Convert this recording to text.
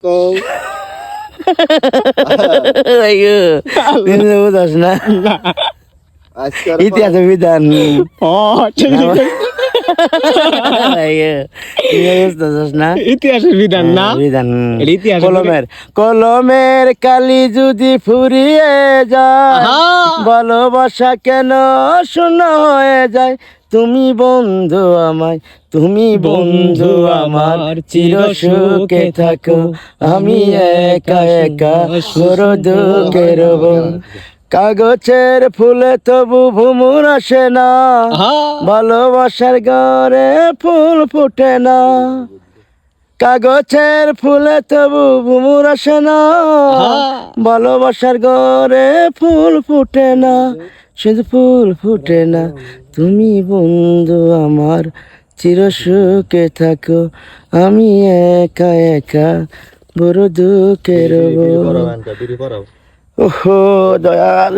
কও আইয়ো তুমি বুঝছ না আজকাল ইতিহাস বিধান ও ঠিক ঠিক আইয়ো তুমি বুঝছ না ইতিহাসের বিধান না বিধান এটা ইতিহাসের কলমের কালি যদি ফুরিয়ে যায় হ্যাঁ। ভালোবাসা কেন শূন্য হয়ে যায় তুমি বন্ধু আমায় তুমি বন্ধু আমার চির সুখে থাকো আমি একা একা বড় দুঃখে রব কাগজের ফুলে তবু ভুমুর আসে না হ্যাঁ। ভালোবাসার ঘরে ফুল ফুটে না কাগজের ফুলে তবু ভুমুর আসে না ভালোবাসার ঘরে ফুল ফুটে না শুধু ফুল ফুটে না তুমি বন্ধু আমার চির সুখে থাকো আমি একা একা বড় দুঃখে রব বিড়ি পড়াও ওহো দয়াল